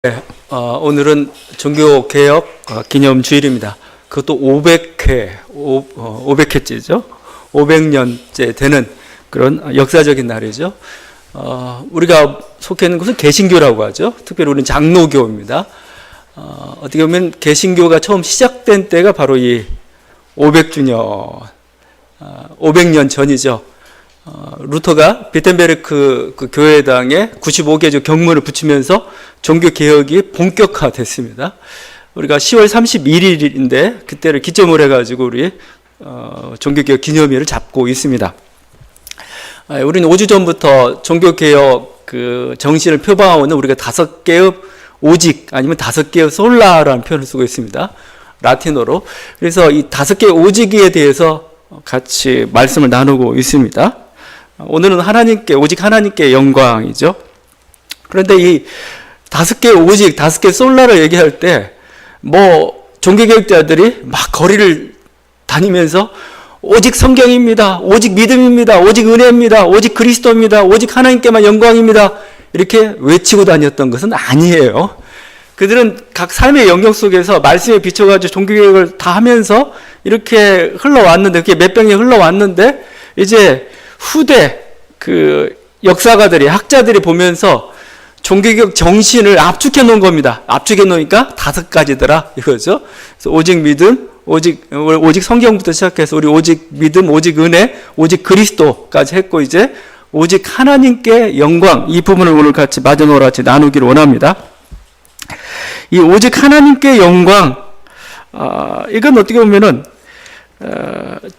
네, 오늘은 종교개혁 기념주일입니다. 그것도 500회째죠. 500년째 되는 그런 역사적인 날이죠. 우리가 속해 있는 곳은 개신교라고 하죠. 특별히 우리는 장로교입니다. 어떻게 보면 개신교가 처음 시작된 때가 바로 이 500년 전이죠. 루터가 비텐베르크 그 교회당에 95개조 경문을 붙이면서 종교개혁이 본격화됐습니다. 우리가 10월 31일인데 그때를 기점으로 해가지고 우리 종교개혁 기념일을 잡고 있습니다. 우리는 5주 전부터 종교개혁 그 정신을 표방하고는 우리가 5개의 오직 아니면 5개의 솔라라는 표현을 쓰고 있습니다. 라틴어로. 그래서 이 5개의 오직에 대해서 같이 말씀을 나누고 있습니다. 오늘은 오직 하나님께 영광이죠. 그런데 이 5개의 오직, 5개의 솔라를 얘기할 때, 종교개혁자들이 막 거리를 다니면서 오직 성경입니다. 오직 믿음입니다. 오직 은혜입니다. 오직 그리스도입니다. 오직 하나님께만 영광입니다. 이렇게 외치고 다녔던 것은 아니에요. 그들은 각 삶의 영역 속에서 말씀에 비춰가지고 종교개혁을 다 하면서 이렇게 흘러왔는데, 그게 몇 백년 흘러왔는데, 이제 후대 그 역사가들이, 학자들이 보면서 종교개혁 정신을 압축해 놓은 겁니다. 압축해 놓으니까 5가지더라 이거죠. 그래서 오직 믿음, 오직 성경부터 시작해서 우리 오직 믿음, 오직 은혜, 오직 그리스도까지 했고, 이제 오직 하나님께 영광, 이 부분을 오늘 같이 마지막으로 같이 나누기를 원합니다. 이 오직 하나님께 영광, 이건 어떻게 보면은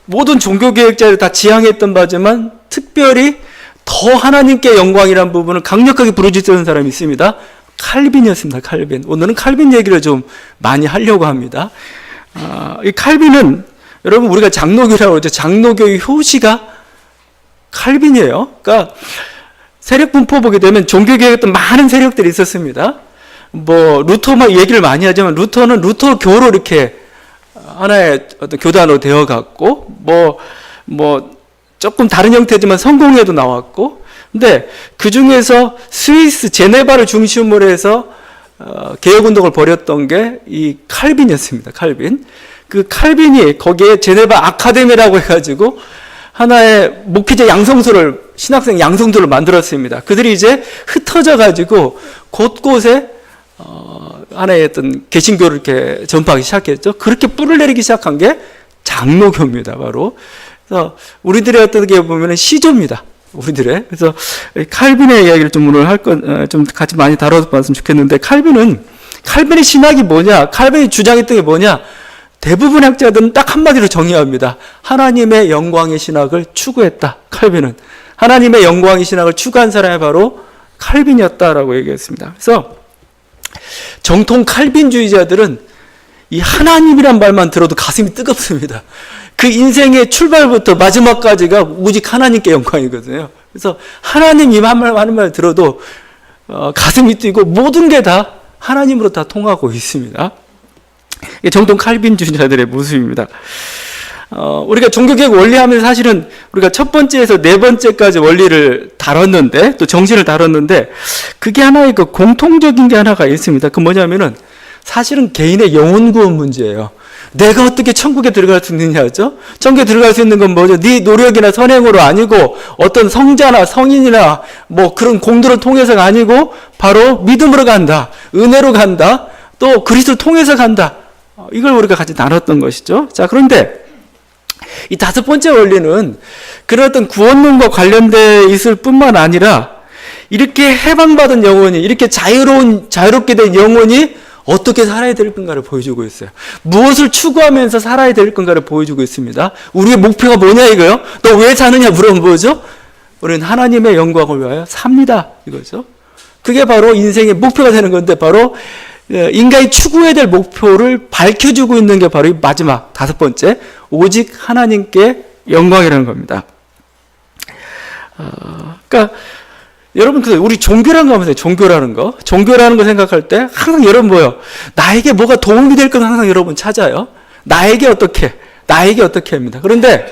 모든 종교개혁자들이 다 지향했던 바지만 특별히 더 하나님께 영광이라는 부분을 강력하게 부르짖는 사람이 있습니다. 칼빈이었습니다. 칼빈. 오늘은 칼빈 얘기를 좀 많이 하려고 합니다. 이 칼빈은 여러분 우리가 장로교라고 그러죠. 장로교의 효시가 칼빈이에요. 그러니까 세력 분포 보게 되면 종교개혁했던 많은 세력들이 있었습니다. 루터만 얘기를 많이 하지만 루터는 루터교로 이렇게 하나의 어떤 교단으로 되어갔고, 조금 다른 형태지만 성공회도 나왔고, 근데 그 중에서 스위스 제네바를 중심으로 해서 개혁운동을 벌였던 게 이 칼빈이었습니다. 칼빈. 그 칼빈이 거기에 제네바 아카데미라고 해가지고 하나의 목회자 신학생 양성소를 만들었습니다. 그들이 이제 흩어져가지고 곳곳에 하나의 어떤 개신교를 이렇게 전파하기 시작했죠. 그렇게 뿔을 내리기 시작한 게 장로교입니다, 바로. 그래서 우리들의 어떻게 보면 시조입니다. 우리들의. 그래서 칼빈의 이야기를 좀 오늘 좀 같이 많이 다뤄봤으면 좋겠는데, 칼빈의 신학이 뭐냐? 칼빈이 주장했던 게 뭐냐? 대부분 학자들은 딱 한마디로 정의합니다. 하나님의 영광의 신학을 추구했다. 칼빈은. 하나님의 영광의 신학을 추구한 사람이 바로 칼빈이었다라고 얘기했습니다. 그래서 정통 칼빈주의자들은 이 하나님이란 말만 들어도 가슴이 뜨겁습니다. 그 인생의 출발부터 마지막까지가 오직 하나님께 영광이거든요. 그래서 하나님 이 하는 말 들어도 가슴이 뛰고 모든 게 다 하나님으로 다 통하고 있습니다. 이게 정통 칼빈주의자들의 모습입니다. 우리가 종교개혁 원리하면서 사실은 우리가 첫 번째에서 네 번째까지 원리를 다뤘는데, 또 정신을 다뤘는데, 그게 하나의 그 공통적인 게 하나가 있습니다. 그 뭐냐면은 사실은 개인의 영혼 구원 문제예요. 내가 어떻게 천국에 들어갈 수 있느냐죠? 천국에 들어갈 수 있는 건 뭐죠? 네 노력이나 선행으로 아니고 어떤 성자나 성인이나 그런 공들을 통해서가 아니고 바로 믿음으로 간다. 은혜로 간다. 또 그리스도를 통해서 간다. 이걸 우리가 같이 나눴던 것이죠. 자, 그런데 이 5번째 원리는 그런 어떤 구원론과 관련되어 있을 뿐만 아니라 이렇게 해방받은 영혼이, 이렇게 자유롭게 된 영혼이 어떻게 살아야 될 건가를 보여주고 있어요. 무엇을 추구하면서 살아야 될 건가를 보여주고 있습니다. 우리의 목표가 뭐냐 이거요? 너 왜 사느냐 물어보면 뭐죠? 우리는 하나님의 영광을 위하여 삽니다. 이거죠. 그게 바로 인생의 목표가 되는 건데, 바로 인간이 추구해야 될 목표를 밝혀주고 있는 게 바로 이 마지막 5번째, 오직 하나님께 영광이라는 겁니다. 그러니까 여러분, 우리 종교라는 거 하면서 종교라는 거 생각할 때 항상 여러분 나에게 뭐가 도움이 될 건 항상 여러분 찾아요. 나에게 어떻게 합니다. 그런데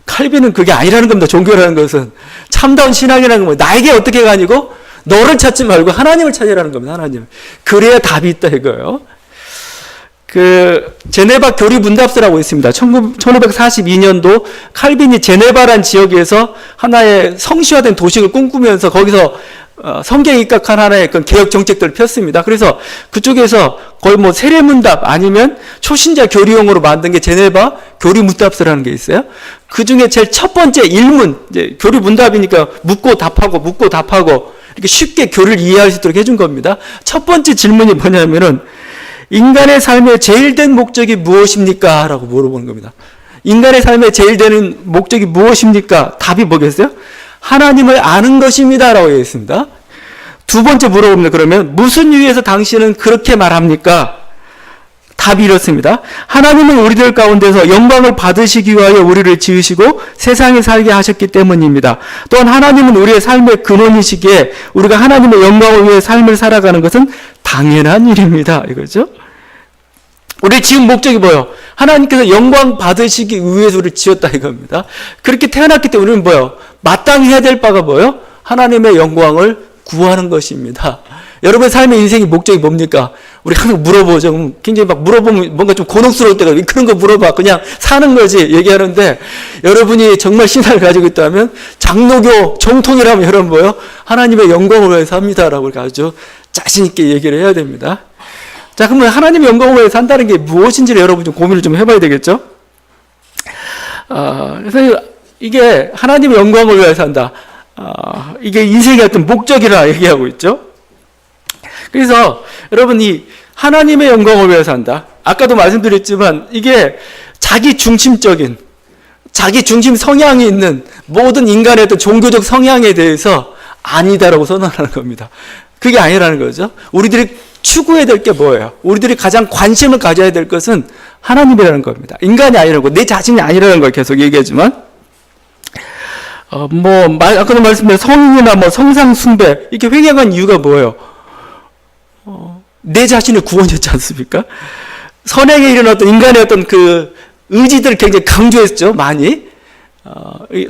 칼빈은 그게 아니라는 겁니다. 종교라는 것은 참다운 신앙이라는 건 나에게 어떻게가 아니고 너를 찾지 말고 하나님을 찾으라는 겁니다. 하나님. 그래야 답이 있다 이거예요. 제네바 교리 문답서라고 있습니다. 1542년도 칼빈이 제네바란 지역에서 하나의 성시화된 도시를 꿈꾸면서 거기서 성경에 입각한 하나의 그 개혁 정책들을 폈습니다. 그래서 그쪽에서 거의 뭐 세례문답 아니면 초신자 교리용으로 만든 게 제네바 교리 문답서라는 게 있어요. 그 중에 제일 첫 번째 일문, 이제 교리 문답이니까 묻고 답하고 이렇게 쉽게 교리를 이해할 수 있도록 해준 겁니다. 첫 번째 질문이 뭐냐면은 인간의 삶의 제일 된 목적이 무엇입니까? 라고 물어보는 겁니다. 인간의 삶의 제일 되는 목적이 무엇입니까? 답이 뭐겠어요? 하나님을 아는 것입니다. 라고 되어 있습니다. 두 번째 물어봅니다. 그러면 무슨 이유에서 당신은 그렇게 말합니까? 답이 이렇습니다. 하나님은 우리들 가운데서 영광을 받으시기 위하여 우리를 지으시고 세상에 살게 하셨기 때문입니다. 또한 하나님은 우리의 삶의 근원이시기에 우리가 하나님의 영광을 위해 삶을 살아가는 것은 당연한 일입니다. 이거죠. 우리 지은 목적이 뭐예요? 하나님께서 영광 받으시기 위해서 우리를 지었다 이겁니다. 그렇게 태어났기 때문에 우리는 뭐예요? 마땅히 해야 될 바가 뭐예요? 하나님의 영광을 구하는 것입니다. 여러분의 삶의 인생의 목적이 뭡니까? 우리 항상 물어보죠. 굉장히 막 물어보면 뭔가 좀 곤혹스러울 때가 그런 거 물어봐. 그냥 사는 거지 얘기하는데 여러분이 정말 신앙을 가지고 있다면 장로교 정통이라면 여러분 뭐예요? 하나님의 영광을 위해서 삽니다라고 아주 자신 있게 얘기를 해야 됩니다. 자, 그러면 하나님의 영광을 위해서 산다는 게 무엇인지를 여러분 좀 고민을 좀 해봐야 되겠죠? 그래서 이게 하나님의 영광을 위해서 산다. 이게 인생의 어떤 목적이라 얘기하고 있죠. 그래서 여러분 이 하나님의 영광을 위해서 산다. 아까도 말씀드렸지만 이게 자기 중심적인 자기 중심 성향이 있는 모든 인간의 어떤 종교적 성향에 대해서 아니다라고 선언하는 겁니다. 그게 아니라는 거죠. 우리들이 추구해야 될 게 뭐예요? 우리들이 가장 관심을 가져야 될 것은 하나님이라는 겁니다. 인간이 아니라는 거, 내 자신이 아니라는 걸 계속 얘기하지만 아까도 말씀드린 성인이나 성상 숭배 이렇게 횡행한 이유가 뭐예요? 내 자신의 구원이었지 않습니까? 선행에 이른 어떤 인간의 어떤 그 의지들을 굉장히 강조했죠, 많이.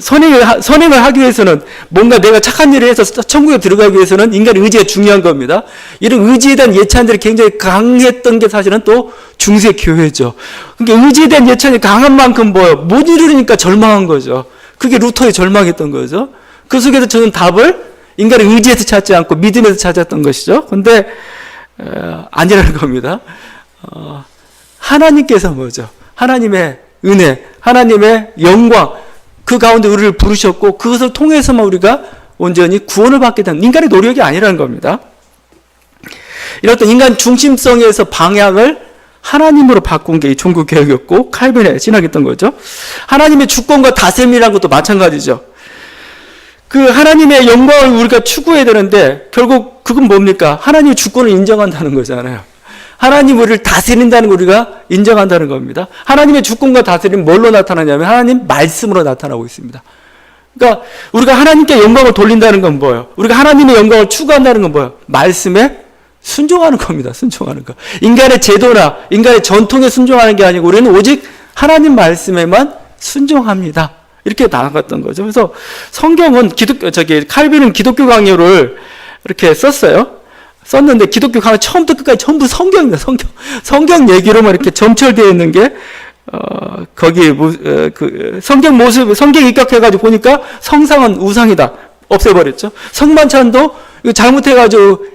선행을 하기 위해서는 뭔가 내가 착한 일을 해서 천국에 들어가기 위해서는 인간의 의지가 중요한 겁니다. 이런 의지에 대한 예찬들이 굉장히 강했던 게 사실은 또 중세 교회죠. 그러니까 의지에 대한 예찬이 강한 만큼 뭐예요? 못 이루니까 절망한 거죠. 그게 루터의 절망이었던 거죠. 그 속에서 저는 답을 인간의 의지에서 찾지 않고 믿음에서 찾았던 것이죠. 근데 아니라는 겁니다. 하나님께서 뭐죠? 하나님의 은혜, 하나님의 영광, 그 가운데 우리를 부르셨고 그것을 통해서만 우리가 온전히 구원을 받게 되는 인간의 노력이 아니라는 겁니다. 이런 어떤 인간 중심성에서 방향을 하나님으로 바꾼 게 이 종교개혁이었고 칼빈의 신학이었던 거죠. 하나님의 주권과 다스림이라는 것도 마찬가지죠. 그 하나님의 영광을 우리가 추구해야 되는데 결국 그건 뭡니까? 하나님의 주권을 인정한다는 거잖아요. 하나님 우리를 다스린다는 걸 우리가 인정한다는 겁니다. 하나님의 주권과 다스림은 뭘로 나타나냐면 하나님 말씀으로 나타나고 있습니다. 그러니까 우리가 하나님께 영광을 돌린다는 건 뭐예요? 우리가 하나님의 영광을 추구한다는 건 뭐예요? 말씀에 순종하는 겁니다. 순종하는 거. 인간의 제도나 인간의 전통에 순종하는 게 아니고 우리는 오직 하나님 말씀에만 순종합니다. 이렇게 나아갔던 거죠. 그래서 성경은 칼빈은 기독교 강요를 이렇게 썼는데 기독교 강요 처음부터 끝까지 전부 성경입니다. 성경 얘기로만 이렇게 점철되어 있는 게 거기 성경 모습 성경 입각해가지고 보니까 성상은 우상이다 없애버렸죠. 성만찬도 이거 잘못해가지고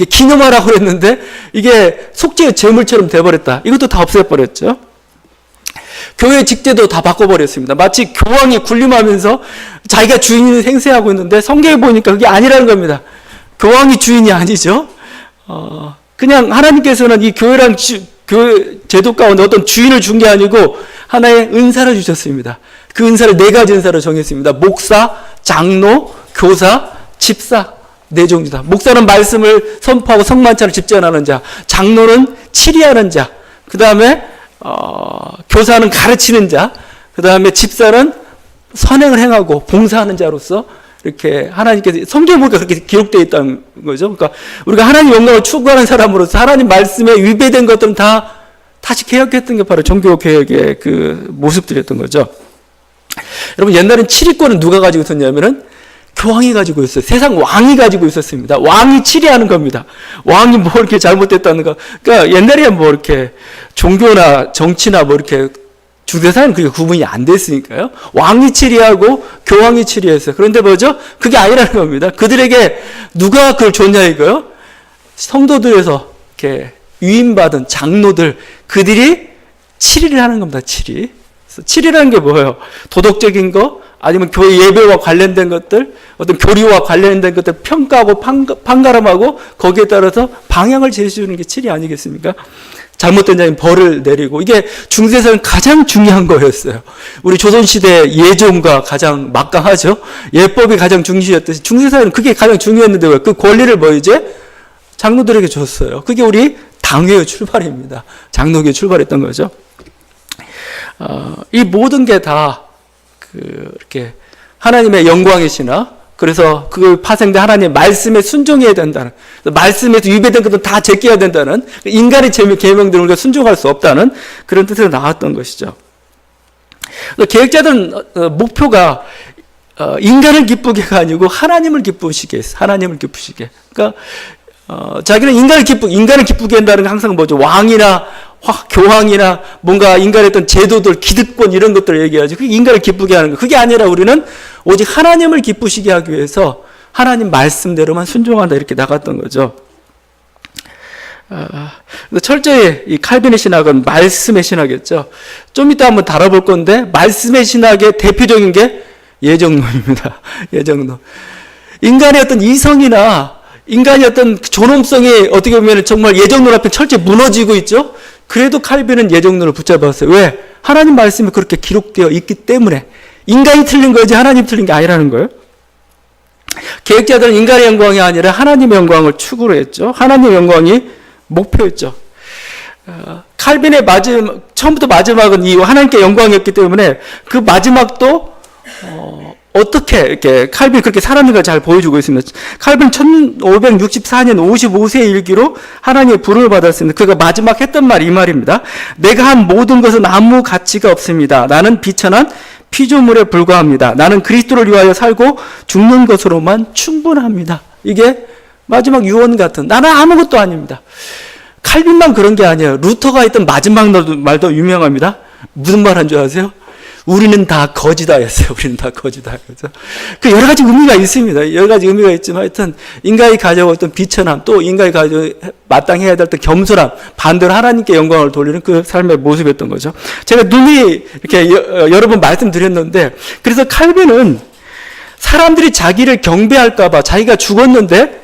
기념하라고 그랬는데 이게 속죄의 제물처럼 돼버렸다. 이것도 다 없애버렸죠. 교회 직제도 다 바꿔버렸습니다. 마치 교황이 군림하면서 자기가 주인을 행세하고 있는데 성경에 보니까 그게 아니라는 겁니다. 교황이 주인이 아니죠. 그냥 하나님께서는 이 교회 제도 가운데 어떤 주인을 준 게 아니고 하나의 은사를 주셨습니다. 그 은사를 4가지 은사로 정했습니다. 목사, 장로, 교사, 집사. 4종류다. 목사는 말씀을 선포하고 성만찬을 집전하는 자, 장로는 치리하는 자, 그 다음에 교사는 가르치는 자, 그 다음에 집사는 선행을 행하고 봉사하는 자로서 이렇게 하나님께서 성경에 보니까 그렇게 기록되어 있다는 거죠. 그러니까 우리가 하나님 영광을 추구하는 사람으로서 하나님 말씀에 위배된 것들은 다 다시 개혁했던 게 바로 종교개혁의 그 모습들이었던 거죠. 여러분 옛날엔 치리권은 누가 가지고 있었냐면은 교황이 가지고 있어요. 세상 왕이 가지고 있었습니다. 왕이 치리하는 겁니다. 왕이 뭐 이렇게 잘못됐다는 거. 그러니까 옛날에 뭐 이렇게 종교나 정치나 뭐 이렇게 중세사회는 그게 구분이 안 됐으니까요. 왕이 치리하고 교황이 치리했어요. 그런데 뭐죠? 그게 아니라는 겁니다. 그들에게 누가 그걸 줬냐 이거요? 성도들에서 이렇게 위임받은 장로들, 그들이 치리를 하는 겁니다. 치리. 치리라는 게 뭐예요? 도덕적인 거, 아니면 교회 예배와 관련된 것들, 어떤 교리와 관련된 것들 평가하고 판가름하고 거기에 따라서 방향을 제시해주는 게 치리 아니겠습니까? 잘못된 자는 벌을 내리고, 이게 중세사는 가장 중요한 거였어요. 우리 조선시대 예종과 가장 막강하죠. 예법이 가장 중시였듯이 중세사는 그게 가장 중요했는데 왜? 그 권리를 뭐 이제 장로들에게 줬어요. 그게 우리 당회의 출발입니다. 장로교의 출발했던 거죠. 이 모든 게 다 이렇게 하나님의 영광이시나, 그래서 그 파생된 하나님의 말씀에 순종해야 된다는, 말씀에서 유배된 것은 다 제껴야 된다는, 인간의 계명들을 우리가 순종할 수 없다는 그런 뜻으로 나왔던 것이죠. 계획자들은 목표가 인간을 기쁘게가 아니고 하나님을 기쁘시게 했어요. 하나님을 기쁘시게. 그러니까 자기는 인간을 기쁘게 한다는 게 항상 뭐죠? 왕이나 교황이나 뭔가 인간의 어떤 제도들, 기득권 이런 것들을 얘기하지. 그게 인간을 기쁘게 하는 거. 그게 아니라 우리는 오직 하나님을 기쁘시게 하기 위해서 하나님 말씀대로만 순종한다 이렇게 나갔던 거죠. 철저히 이 칼빈의 신학은 말씀의 신학이었죠. 좀 이따 한번 다뤄볼 건데 말씀의 신학의 대표적인 게 예정론입니다. 예정론. 인간의 어떤 이성이나 인간의 어떤 존엄성이 어떻게 보면 정말 예정론 앞에 철저히 무너지고 있죠. 그래도 칼빈은 예정론을 붙잡았어요. 왜? 하나님 말씀이 그렇게 기록되어 있기 때문에. 인간이 틀린 거지 하나님 틀린 게 아니라는 거예요. 계획자들은 인간의 영광이 아니라 하나님의 영광을 추구로 했죠. 하나님의 영광이 목표였죠. 칼빈의 처음부터 마지막은 이 하나님께 영광이었기 때문에 그 마지막도 어떻게 이렇게 칼빈이 그렇게 살았는가 잘 보여주고 있습니다. 칼빈 1564년 55세의 일기로 하나님의 부름을 받았습니다. 그가 마지막 했던 말이 이 말입니다. 내가 한 모든 것은 아무 가치가 없습니다. 나는 비천한 피조물에 불과합니다. 나는 그리스도를 위하여 살고 죽는 것으로만 충분합니다. 이게 마지막 유언 같은, 나는 아무것도 아닙니다. 칼빈만 그런 게 아니에요. 루터가 했던 마지막 말도 유명합니다. 무슨 말 한 줄 아세요? 우리는 다 거지다였어요. 우리는 다 거지다. 그죠? 그 여러 가지 의미가 있습니다. 여러 가지 의미가 있지만 하여튼 인간이 가져온 어떤 비천함, 또 인간이 마땅해야 될 어떤 겸손함, 반대로 하나님께 영광을 돌리는 그 삶의 모습이었던 거죠. 제가 눈이 이렇게 여러 번 말씀드렸는데, 그래서 칼빈은 사람들이 자기를 경배할까봐 자기가 죽었는데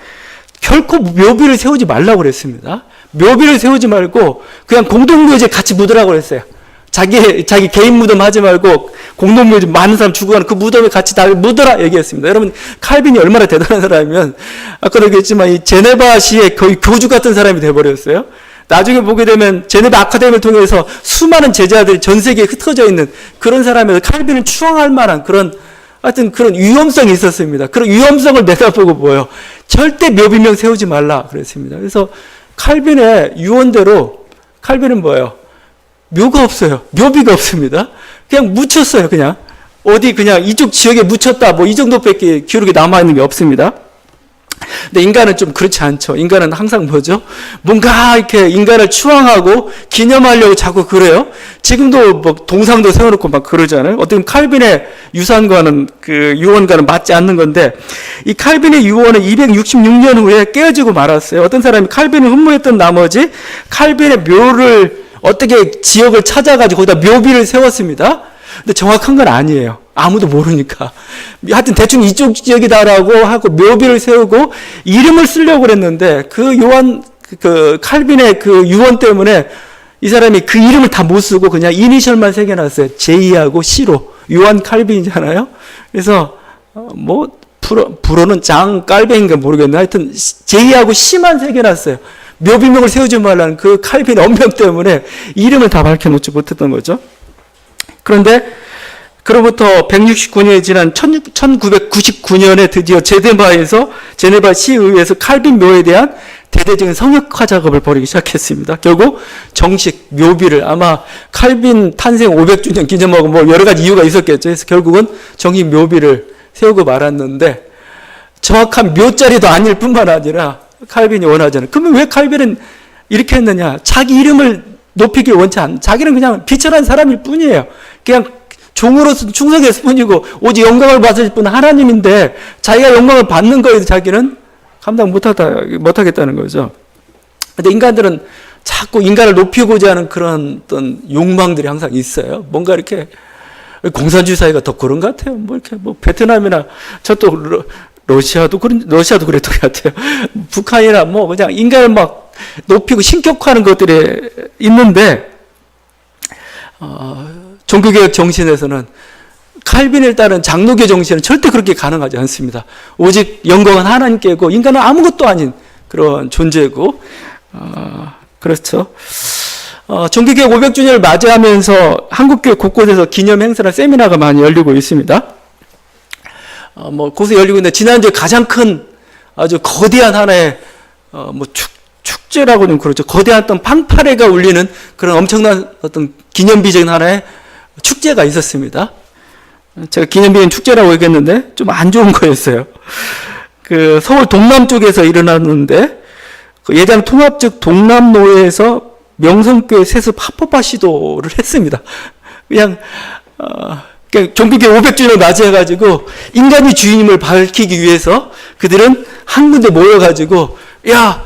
결코 묘비를 세우지 말라고 그랬습니다. 묘비를 세우지 말고 그냥 공동묘지에 같이 묻으라고 그랬어요. 자기 개인 무덤 하지 말고 공동묘지 많은 사람 죽어가는 그 무덤에 같이 다 묻어라 얘기했습니다. 여러분 칼빈이 얼마나 대단한 사람이면 아까도 얘기했지만 이 제네바시의 거의 교주 같은 사람이 돼버렸어요. 나중에 보게 되면 제네바 아카데미를 통해서 수많은 제자들이 전 세계에 흩어져 있는 그런 사람에서 칼빈을 추앙할 만한 그런 하여튼 그런 위험성이 있었습니다. 그런 위험성을 내다보고 뭐예요? 절대 묘비명 세우지 말라 그랬습니다. 그래서 칼빈의 유언대로 칼빈은 뭐예요? 묘가 없어요. 묘비가 없습니다. 그냥 묻혔어요. 그냥 어디 그냥 이쪽 지역에 묻혔다 뭐 이 정도밖에 기록이 남아있는 게 없습니다. 근데 인간은 좀 그렇지 않죠. 인간은 항상 뭐죠? 뭔가 이렇게 인간을 추앙하고 기념하려고 자꾸 그래요. 지금도 뭐 동상도 세워놓고 막 그러잖아요. 어떻게 보면 칼빈의 유산과는 그 유언과는 맞지 않는 건데, 이 칼빈의 유언은 266년 후에 깨어지고 말았어요. 어떤 사람이 칼빈을 흠모했던 나머지 칼빈의 묘를 어떻게 지역을 찾아가지고 거기다 묘비를 세웠습니다. 근데 정확한 건 아니에요. 아무도 모르니까. 하여튼 대충 이쪽 지역이다라고 하고 묘비를 세우고 이름을 쓰려고 그랬는데 그 칼빈의 그 유언 때문에 이 사람이 그 이름을 다 못 쓰고 그냥 이니셜만 새겨놨어요. J하고 C로. 요한 칼빈이잖아요. 그래서 뭐 불어는 장 깔뱅인가 모르겠네. 하여튼 J하고 C만 새겨놨어요. 묘비명을 세우지 말라는 그 칼빈의 엄명 때문에 이름을 다 밝혀놓지 못했던 거죠. 그런데 그로부터 169년이 지난 1999년에 드디어 제네바 시의회에서 칼빈 묘에 대한 대대적인 성역화 작업을 벌이기 시작했습니다. 결국 정식 묘비를, 아마 칼빈 탄생 500주년 기념하고 뭐 여러 가지 이유가 있었겠죠. 그래서 결국은 정식 묘비를 세우고 말았는데, 정확한 묘자리도 아닐 뿐만 아니라 칼빈이 원하잖아요. 그러면 왜 칼빈은 이렇게 했느냐? 자기 이름을 높이길 원치 않는, 자기는 그냥 비천한 사람일 뿐이에요. 그냥 종으로서 충성했을 뿐이고 오직 영광을 받을 뿐 하나님인데 자기가 영광을 받는 거에도 자기는 감당 못하겠다는 거죠. 근데 인간들은 자꾸 인간을 높이고자 하는 그런 어떤 욕망들이 항상 있어요. 뭔가 이렇게 공산주의 사회가 더 그런 것 같아요. 뭐 이렇게 뭐 베트남이나 저쪽 러시아도 그랬던 것 같아요. 북한이나 뭐 그냥 인간을 막 높이고 신격화하는 것들이 있는데 종교개혁 정신에서는 칼빈을 따른 장로교 정신은 절대 그렇게 가능하지 않습니다. 오직 영광은 하나님께고 인간은 아무것도 아닌 그런 존재고 그렇죠. 종교개혁 500주년을 맞이하면서 한국교회 곳곳에서 기념 행사나 세미나가 많이 열리고 있습니다. 뭐 곳에 열리고 있는데 지난주에 가장 큰 아주 거대한 하나의 뭐 축제라고는 그렇죠. 거대한 어떤 팡파레가 울리는 그런 엄청난 어떤 기념비적인 하나의 축제가 있었습니다. 제가 기념비적인 축제라고 얘기했는데 좀 안 좋은 거였어요. 그 서울 동남쪽에서 일어났는데 그 예장 통합 즉 동남노회에서 명성교회 세습 합법화 시도를 했습니다. 그냥 종교개혁 500주년을 맞이해가지고 인간이 주인임을 밝히기 위해서 그들은 한 군데 모여가지고 야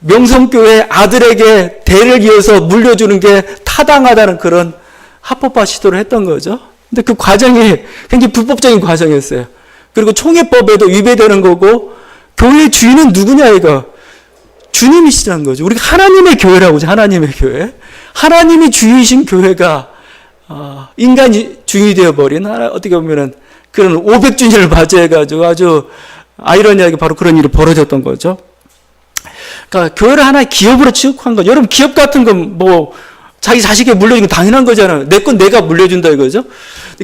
명성교회 아들에게 대를 이어서 물려주는 게 타당하다는 그런 합법화 시도를 했던 거죠. 근데 그 과정이 굉장히 불법적인 과정이었어요. 그리고 총회법에도 위배되는 거고 교회의 주인은 누구냐 이거. 주님이시라는 거죠. 우리가 하나님의 교회라고 하죠. 하나님의 교회. 하나님이 주인이신 교회가 인간이 주인이 되어버린 어떻게 보면은 그런 500주년을 맞이해가지고 아주 아이러니하게 바로 그런 일이 벌어졌던 거죠. 그러니까 교회를 하나의 기업으로 취급한 거죠. 여러분 기업 같은 건 뭐 자기 자식에게 물려주는 건 당연한 거잖아요. 내 건 내가 물려준다 이거죠.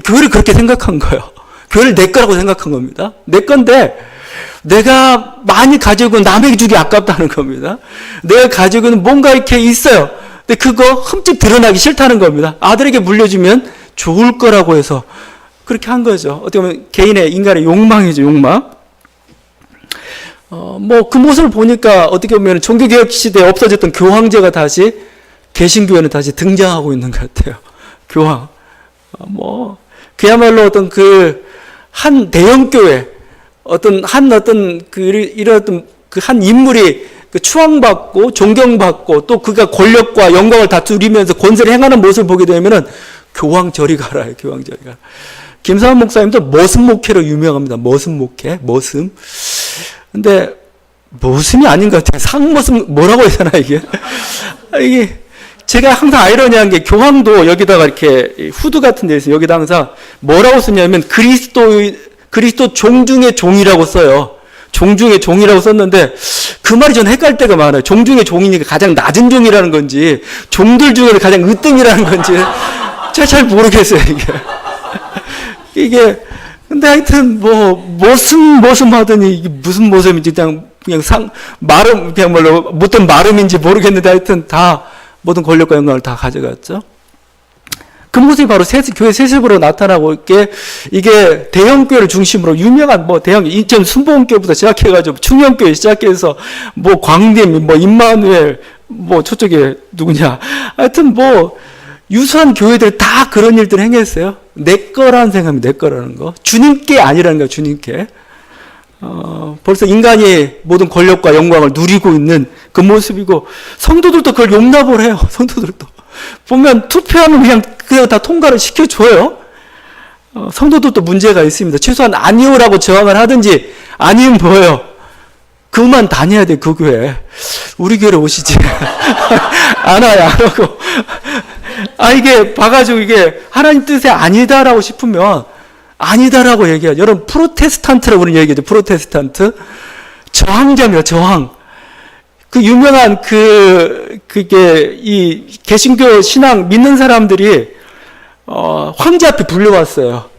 교회를 그렇게 생각한 거예요. 교회를 내 거라고 생각한 겁니다. 내 건데 내가 많이 가지고 남에게 주기 아깝다는 겁니다. 내가 가지고는 뭔가 이렇게 있어요. 근데 그거 흠집 드러나기 싫다는 겁니다. 아들에게 물려주면 좋을 거라고 해서 그렇게 한 거죠. 어떻게 보면 개인의 인간의 욕망이죠, 욕망. 뭐 그 모습을 보니까 어떻게 보면 종교개혁 시대에 없어졌던 교황제가 다시 개신교회는 다시 등장하고 있는 것 같아요. 교황. 뭐 그야말로 어떤 그 한 대형교회 어떤 한 인물이 그 추앙받고 존경받고 또 그가 권력과 영광을 다투리면서 권세를 행하는 모습을 보게 되면은 교황 저리 가라요. 교황 저리 가라. 김사환 목사님도 머슴 목회로 유명합니다. 머슴 목회, 머슴. 근데 머슴이 아닌 것 같아요. 상머슴 뭐라고 해야 되나 이게? 이게 제가 항상 아이러니한 게 교황도 여기다가 이렇게 후드 같은 데 있어요. 여기다 항상 뭐라고 쓰냐면 그리스도 종 중의 종이라고 써요. 종 중의 종이라고 썼는데 그 말이 전 헷갈릴 때가 많아요. 종 중의 종이니까 가장 낮은 종이라는 건지 종들 중에는 가장 으뜸이라는 건지 제가 잘 모르겠어요. 이게 근데 하여튼 뭐 머슴 하더니 이게 무슨 머슴인지 그냥 마름 그냥 뭘로 못된 마름인지 모르겠는데 하여튼 다 모든 권력과 영광을 다 가져갔죠. 그 모습이 바로 교회 세습으로 나타나고 있게 이게 대형교회를 중심으로 유명한 뭐 대형 인천 순복음교회부터 시작해가지고 충영교회 시작해서 뭐 광림, 뭐 임마누엘, 뭐 저쪽에 누구냐 하여튼 뭐 유수한 교회들 다 그런 일들을 행했어요. 내 거라는 생각이 내 거라는 거. 주님께 아니라는 거야, 주님께. 벌써 인간이 모든 권력과 영광을 누리고 있는 그 모습이고 성도들도 그걸 용납을 해요. 성도들도. 보면 투표하면 그냥 다 통과를 시켜줘요. 성도들도 문제가 있습니다. 최소한 아니오라고 저항을 하든지 아니면 뭐예요? 그만 다녀야 돼, 그 교회. 우리 교회로 오시지. 안 와요, 안 오고. 이게 봐가지고 이게 하나님 뜻이 아니다라고 싶으면 아니다라고 얘기하죠. 여러분, 프로테스탄트라고 우리는 얘기하죠. 프로테스탄트. 저항자입니다, 저항. 그 유명한 그게 이 개신교 신앙 믿는 사람들이 황제 앞에 불려왔어요.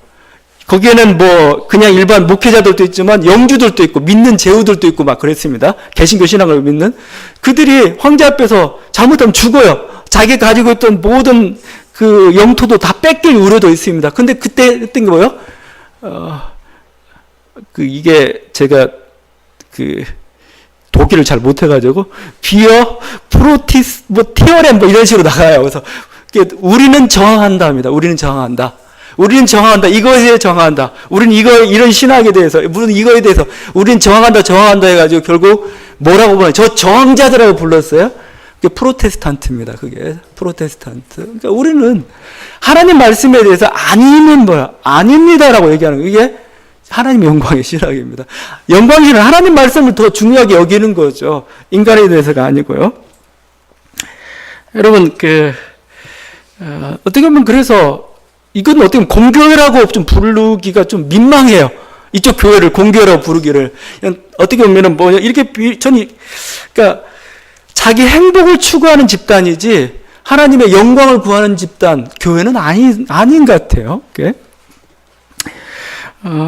거기에는 뭐 그냥 일반 목회자들도 있지만 영주들도 있고 믿는 제후들도 있고 막 그랬습니다. 개신교 신앙을 믿는 그들이 황제 앞에서 잘못하면 죽어요. 자기가 가지고 있던 모든 그 영토도 다 뺏길 우려도 있습니다. 근데 그때 했던 게 뭐예요? 이게 제가 독일을 잘 못해가지고 비어 프로티스 티어렘 이런 식으로 나가요. 그래서 우리는 저항한다입니다. 우리는 저항한다. 우리는 저항한다. 이거에 저항한다. 우리는 이런 신학에 대해서, 무슨 이거에 대해서 우리는 저항한다 해가지고 결국 뭐라고 보나요? 저 저항자들이라고 불렀어요. 그게 프로테스탄트입니다. 그게 프로테스탄트. 그러니까 우리는 하나님 말씀에 대해서 아니면 뭐야? 아닙니다라고 얘기하는 거예요. 이게 하나님의 영광의 신학입니다. 영광의 신학, 하나님 말씀을 더 중요하게 여기는 거죠. 인간에 대해서가 아니고요. 여러분, 어떻게 보면 그래서 이건 어떻게 보면 공교회라고 좀 부르기가 좀 민망해요. 이쪽 교회를 공교회라고 부르기를. 그냥 어떻게 보면은 그러니까 자기 행복을 추구하는 집단이지 하나님의 영광을 구하는 집단, 교회는 아닌 것 같아요.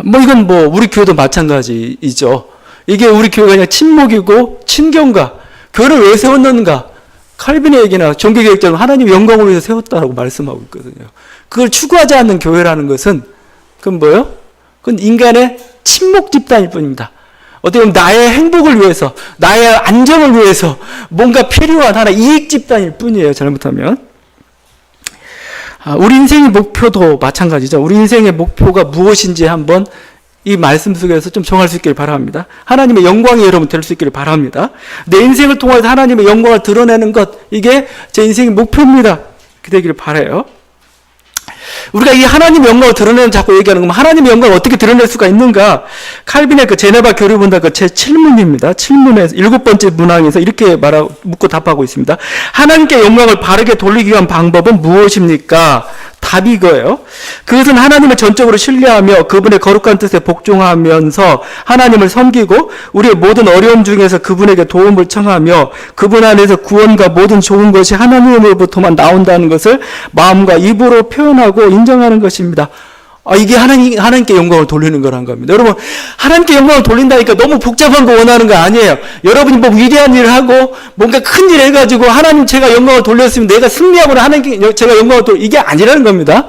이건 우리 교회도 마찬가지이죠. 이게 우리 교회가 그냥 친목이고 친경가, 교회를 왜 세웠는가? 칼빈의 얘기나 종교개혁자는 하나님의 영광을 위해서 세웠다라고 말씀하고 있거든요. 그걸 추구하지 않는 교회라는 것은 그건 뭐예요? 그건 인간의 친목 집단일 뿐입니다. 어떻게 보면 나의 행복을 위해서, 나의 안정을 위해서 뭔가 필요한 하나 이익 집단일 뿐이에요. 잘못하면. 우리 인생의 목표도 마찬가지죠. 우리 인생의 목표가 무엇인지 한번 이 말씀 속에서 좀 정할 수 있기를 바랍니다. 하나님의 영광이 여러분 될 수 있기를 바랍니다. 내 인생을 통해서 하나님의 영광을 드러내는 것, 이게 제 인생의 목표입니다. 그렇게 되기를 바라요. 우리가 이 하나님의 영광을 드러내는 자꾸 얘기하는 거면 하나님의 영광을 어떻게 드러낼 수가 있는가? 칼빈의 제네바 교리본다 제 7문입니다. 7문의 7번째 문항에서 이렇게 묻고 답하고 있습니다. 하나님께 영광을 바르게 돌리기 위한 방법은 무엇입니까? 답이 이거예요. 그것은 하나님을 전적으로 신뢰하며 그분의 거룩한 뜻에 복종하면서 하나님을 섬기고 우리의 모든 어려움 중에서 그분에게 도움을 청하며 그분 안에서 구원과 모든 좋은 것이 하나님으로부터만 나온다는 것을 마음과 입으로 표현하고 인정하는 것입니다. 이게 하나님께 영광을 돌리는 거란 겁니다. 여러분, 하나님께 영광을 돌린다니까 너무 복잡한 거 원하는 거 아니에요. 여러분이 위대한 일을 하고 뭔가 큰 일을 해가지고 하나님 제가 영광을 돌렸으면 내가 승리하고 하나님께 제가 영광을 이게 아니라는 겁니다.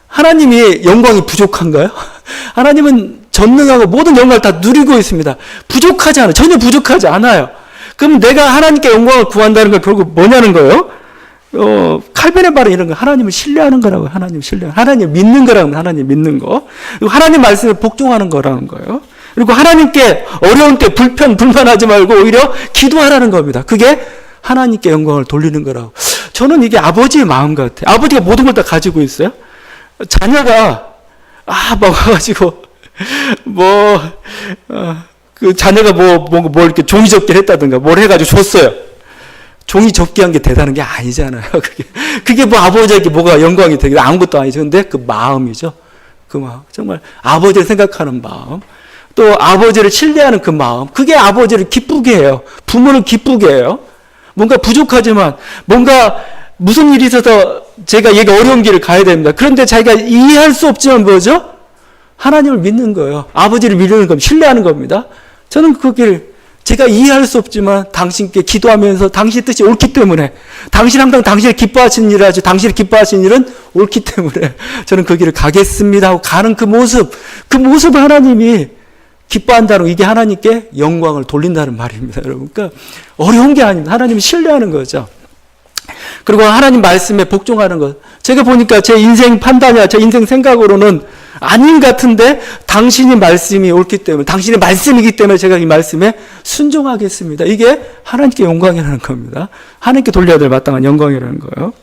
하나님이 영광이 부족한가요? 하나님은 전능하고 모든 영광을 다 누리고 있습니다. 부족하지 않아요. 전혀 부족하지 않아요. 그럼 내가 하나님께 영광을 구한다는 건 결국 뭐냐는 거예요? 칼빈의 말은 이런 거, 하나님을 신뢰하는 거라고요. 하나님 믿는 거라고, 하나님 믿는 거. 그리고 하나님 말씀에 복종하는 거라는 거예요. 그리고 하나님께 어려운 때 불만하지 말고 오히려 기도하라는 겁니다. 그게 하나님께 영광을 돌리는 거라고. 저는 이게 아버지의 마음 같아요. 아버지가 모든 걸 다 가지고 있어요. 자녀가, 와가지고, 자녀가 이렇게 종이 접기를 했다든가, 뭘 해가지고 줬어요. 종이 접기한 게 대단한 게 아니잖아요. 그게 아버지에게 뭐가 영광이 되게 아무것도 아니죠. 근데 그 마음이죠. 그 마음. 정말 아버지를 생각하는 마음. 또 아버지를 신뢰하는 그 마음. 그게 아버지를 기쁘게 해요. 부모를 기쁘게 해요. 뭔가 부족하지만 뭔가 무슨 일이 있어서 제가 얘가 어려운 길을 가야 됩니다. 그런데 자기가 이해할 수 없지만 뭐죠? 하나님을 믿는 거예요. 아버지를 믿는 겁니다. 신뢰하는 겁니다. 저는 그 길, 제가 이해할 수 없지만 당신께 기도하면서 당신의 뜻이 옳기 때문에 당신 항상 당신을 기뻐하시는 일을 하죠. 당신을 기뻐하시는 일은 옳기 때문에 저는 그 길을 가겠습니다 하고 가는 그 모습을 하나님이 기뻐한다는 거, 이게 하나님께 영광을 돌린다는 말입니다. 여러분, 그러니까 어려운 게 아닙니다. 하나님을 신뢰하는 거죠. 그리고 하나님 말씀에 복종하는 것. 제가 보니까 제 인생 판단이야, 제 인생 생각으로는 아닌 것 같은데 당신의 말씀이 옳기 때문에, 당신의 말씀이기 때문에 제가 이 말씀에 순종하겠습니다. 이게 하나님께 영광이라는 겁니다. 하나님께 돌려야 될 마땅한 영광이라는 거예요.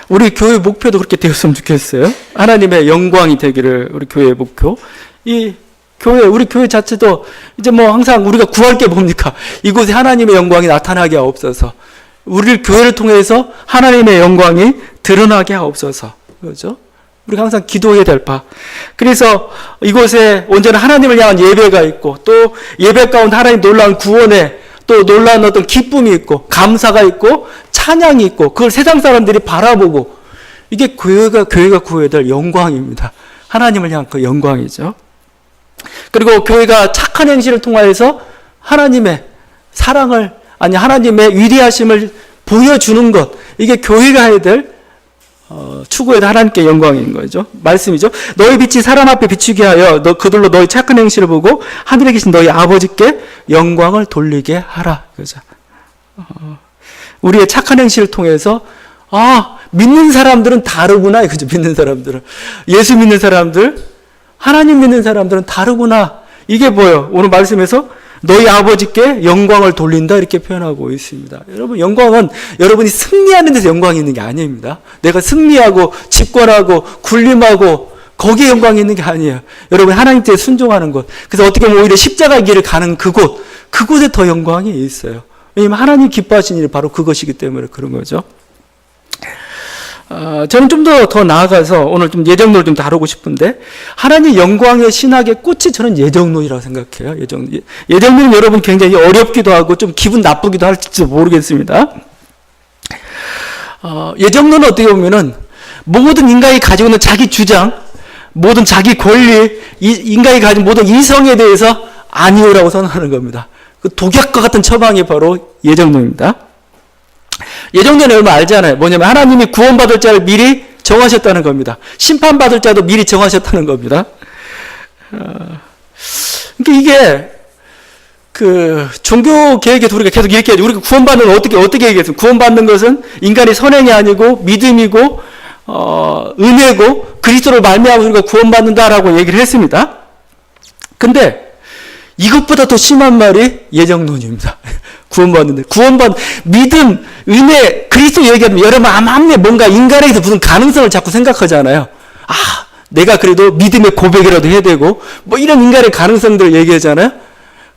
우리 교회 목표도 그렇게 되었으면 좋겠어요. 하나님의 영광이 되기를, 우리 교회의 목표. 우리 교회 자체도 이제 항상 우리가 구할 게 뭡니까? 이곳에 하나님의 영광이 나타나게 하옵소서. 우리 교회를 통해서 하나님의 영광이 드러나게 하옵소서. 그렇죠? 우리가 항상 기도해야 될 바. 그래서 이곳에 온전한 하나님을 향한 예배가 있고, 또 예배 가운데 하나님 놀라운 구원에, 또 놀라운 어떤 기쁨이 있고, 감사가 있고, 찬양이 있고, 그걸 세상 사람들이 바라보고, 이게 교회가 구해야 될 영광입니다. 하나님을 향한 그 영광이죠. 그리고 교회가 착한 행실을 통하여서 하나님의 사랑을, 하나님의 위대하심을 보여주는 것, 이게 교회가 해야 될 추구해도 하나님께 영광인 거죠. 말씀이죠. 너희 빛이 사람 앞에 비추게 하여 그들로 너희 착한 행실을 보고 하늘에 계신 너희 아버지께 영광을 돌리게 하라. 그죠. 우리의 착한 행실을 통해서 믿는 사람들은 다르구나. 그죠. 믿는 사람들은 예수 믿는 사람들, 하나님 믿는 사람들은 다르구나. 이게 뭐예요? 오늘 말씀에서 너희 아버지께 영광을 돌린다 이렇게 표현하고 있습니다. 여러분, 영광은 여러분이 승리하는 데서 영광이 있는 게 아닙니다. 내가 승리하고 집권하고 군림하고 거기에 영광이 있는 게 아니에요. 여러분, 하나님께 순종하는 것. 그래서 어떻게 보면 오히려 십자가의 길을 가는 그곳에 더 영광이 있어요. 왜냐하면 하나님 기뻐하시는 일이 바로 그것이기 때문에 그런 거죠. 저는 좀 더 나아가서 오늘 좀 예정론을 좀 다루고 싶은데, 하나님 영광의 신학의 꽃이 저는 예정론이라고 생각해요. 예정론은 여러분 굉장히 어렵기도 하고 좀 기분 나쁘기도 할지도 모르겠습니다. 예정론은 어떻게 보면은 모든 인간이 가지고 있는 자기 주장, 모든 자기 권리, 인간이 가진 모든 이성에 대해서 아니오라고 선언하는 겁니다. 그 독약과 같은 처방이 바로 예정론입니다. 예정론은 여러분 알잖아요. 뭐냐면 하나님이 구원받을 자를 미리 정하셨다는 겁니다. 심판받을 자도 미리 정하셨다는 겁니다. 그러니까 이게 종교 개혁에도 우리가 계속 이렇게 하죠. 우리가 구원받는 어떻게 얘기했습니까? 구원받는 것은 인간의 선행이 아니고 믿음이고 은혜고 그리스도를 말미암아 우리가 구원받는다라고 얘기를 했습니다. 근데 이것보다 더 심한 말이 예정론입니다. 믿음, 은혜, 그리스도 얘기하면 여러분 암암에 뭔가 인간에게서 무슨 가능성을 자꾸 생각하잖아요. 내가 그래도 믿음의 고백이라도 해야 되고 뭐 이런 인간의 가능성들을 얘기하잖아요.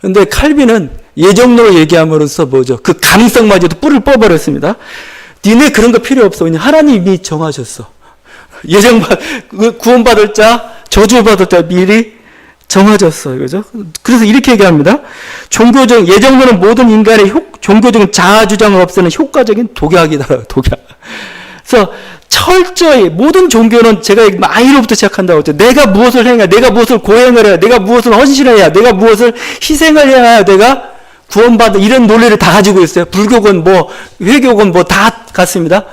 근데 칼빈은 예정론을 얘기함으로써 뭐죠? 그 가능성마저도 뿔을 뽑아버렸습니다. 니네 그런 거 필요 없어. 왜냐면 하나님이 정하셨어. 구원받을 자, 저주받을 자 미리 정해졌어요. 그죠? 그래서 이렇게 얘기합니다. 예정론은 모든 인간의 종교적인 자아주장을 없애는 효과적인 독약이다. 독약. 그래서 철저히 모든 종교는 제가 아이로부터 시작한다고 했죠. 내가 무엇을 행해야, 내가 무엇을 고행을 해야, 내가 무엇을 헌신해야, 내가 무엇을 희생을 해야 내가 구원받는 이런 논리를 다 가지고 있어요. 불교건 회교건 다 같습니다.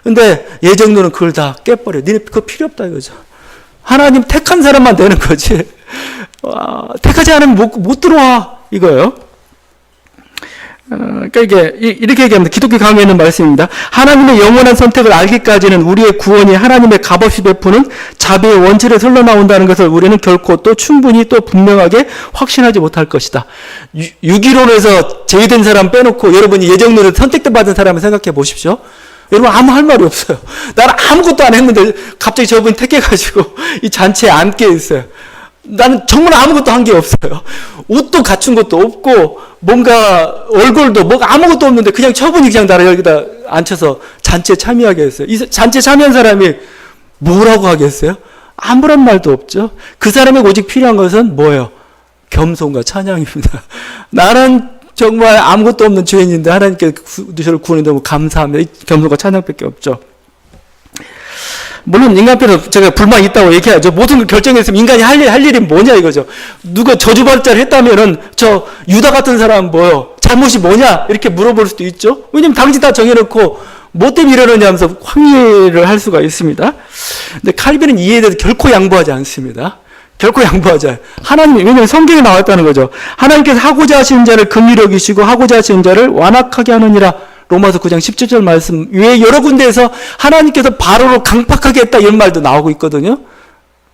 근데 예정론은 그걸 다 깨버려. 니네 그거 필요 없다 이거죠. 하나님 택한 사람만 되는 거지. 택하지 않으면 못 들어와 이거예요. 그러니까 이렇게 얘기합니다. 기독교 강의에 있는 말씀입니다. 하나님의 영원한 선택을 알기까지는 우리의 구원이 하나님의 값없이 베푸는 자비의 원칙에 흘러나온다는 것을 우리는 결코 또 충분히 또 분명하게 확신하지 못할 것이다. 유기론에서 제외된 사람 빼놓고 여러분이 예정론을 선택받은 사람을 생각해 보십시오. 여러분 아무 할 말이 없어요. 나는 아무것도 안 했는데 갑자기 저분이 택해가지고 이 잔치에 앉게 있어요. 나는 정말 아무것도 한 게 없어요. 옷도 갖춘 것도 없고 뭔가 얼굴도 아무것도 없는데 그냥 저분이 그냥 나를 여기다 앉혀서 잔치에 참여하게 했어요. 이 잔치에 참여한 사람이 뭐라고 하겠어요? 아무런 말도 없죠. 그 사람에게 오직 필요한 것은 뭐예요? 겸손과 찬양입니다. 나는 정말 아무것도 없는 죄인인데 하나님께 저를 구원해 너무 감사합니다. 이 겸손과 찬양밖에 없죠. 물론 인간편은 제가 불만이 있다고 얘기하죠. 모든 걸 결정했으면 인간이 할 일이 뭐냐 이거죠. 누가 저주받을 자를 했다면은 저 유다 같은 사람은 잘못이 뭐냐 이렇게 물어볼 수도 있죠. 왜냐면 당신 다 정해놓고 뭐 때문에 이러느냐 하면서 항의를 할 수가 있습니다. 근데 칼빈은 이에 대해서 결코 양보하지 않습니다. 결코 양보하지 않아요. 왜냐면 성경에 나왔다는 거죠. 하나님께서 하고자 하시는 자를 긍휼히 여기시고 하고자 하시는 자를 완악하게 하느니라. 로마서 9장 17절 말씀 외에 여러 군데에서 하나님께서 바로를 강팍하게 했다 이런 말도 나오고 있거든요.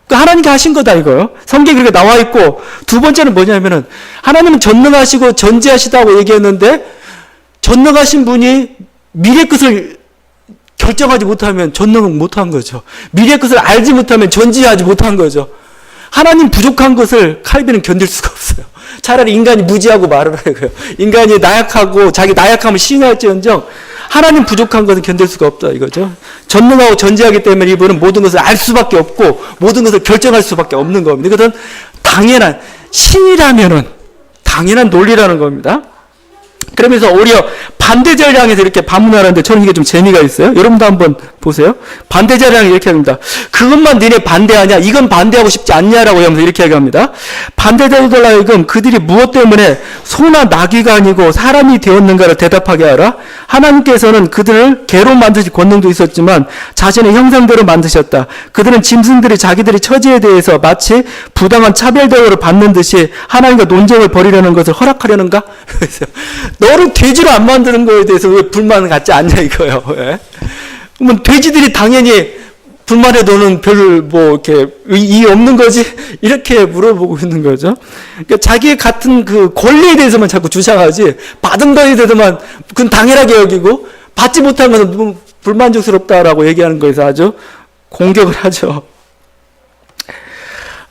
그러니까 하나님께 하신 거다 이거요. 성경에 그렇게 나와 있고, 두 번째는 뭐냐면은 하나님은 전능하시고 전지하시다고 얘기했는데 전능하신 분이 미래 것을 결정하지 못하면 전능은 못한 거죠. 미래 것을 알지 못하면 전지하지 못한 거죠. 하나님 부족한 것을 칼빈은 견딜 수가 없어요. 차라리 인간이 무지하고 말을 해요. 인간이 나약하고 자기 나약함을 시인할지언정 하나님 부족한 것은 견딜 수가 없다 이거죠. 전능하고 전지하기 때문에 이분은 모든 것을 알 수밖에 없고 모든 것을 결정할 수밖에 없는 겁니다. 이것은 당연한 신이라면은 당연한 논리라는 겁니다. 그러면서 오히려 반대절 향해서 이렇게 반문하는데 저는 이게 좀 재미가 있어요. 여러분도 한번 보세요. 반대자랑 이렇게 합니다. 그것만 너네 반대하냐? 이건 반대하고 싶지 않냐라고 하면서 이렇게 얘기합니다. 반대자들로 하여금 그들이 무엇 때문에 소나 나귀가 아니고 사람이 되었는가를 대답하게 하라. 하나님께서는 그들을 개로 만드실 권능도 있었지만 자신의 형상대로 만드셨다. 그들은 짐승들이 자기들의 처지에 대해서 마치 부당한 차별 대우를 받는 듯이 하나님과 논쟁을 벌이려는 것을 허락하려는가? 너를 돼지로 안 만드는 거에 대해서 왜 불만을 갖지 않냐 이거예요. 왜? 그러면 돼지들이 당연히 불만에 너는 별 이렇게 이의 없는 거지? 이렇게 물어보고 있는 거죠. 그러니까 자기의 같은 그 권리에 대해서만 자꾸 주장하지, 받은 거에 대해서만 그건 당연하게 여기고, 받지 못한 것은 불만족스럽다라고 얘기하는 거에서 아주 공격을 하죠.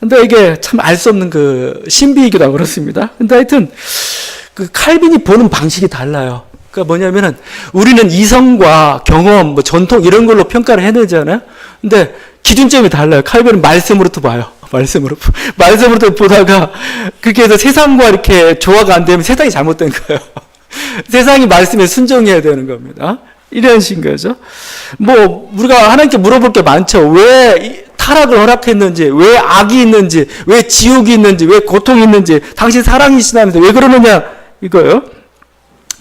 근데 이게 참 알 수 없는 그 신비이기도 하고 그렇습니다. 근데 하여튼, 그 칼빈이 보는 방식이 달라요. 그러니까 뭐냐면은 우리는 이성과 경험, 전통 이런 걸로 평가를 해내잖아요. 근데 기준점이 달라요. 칼빈은 말씀으로부터 봐요. 말씀으로부터 보다가 그렇게 해서 세상과 이렇게 조화가 안 되면 세상이 잘못된 거예요. 세상이 말씀에 순종해야 되는 겁니다. 이런 식인 거죠. 우리가 하나님께 물어볼 게 많죠. 왜 타락을 허락했는지, 왜 악이 있는지, 왜 지옥이 있는지, 왜 고통이 있는지, 당신 사랑이시다면서 왜 그러느냐 이거예요.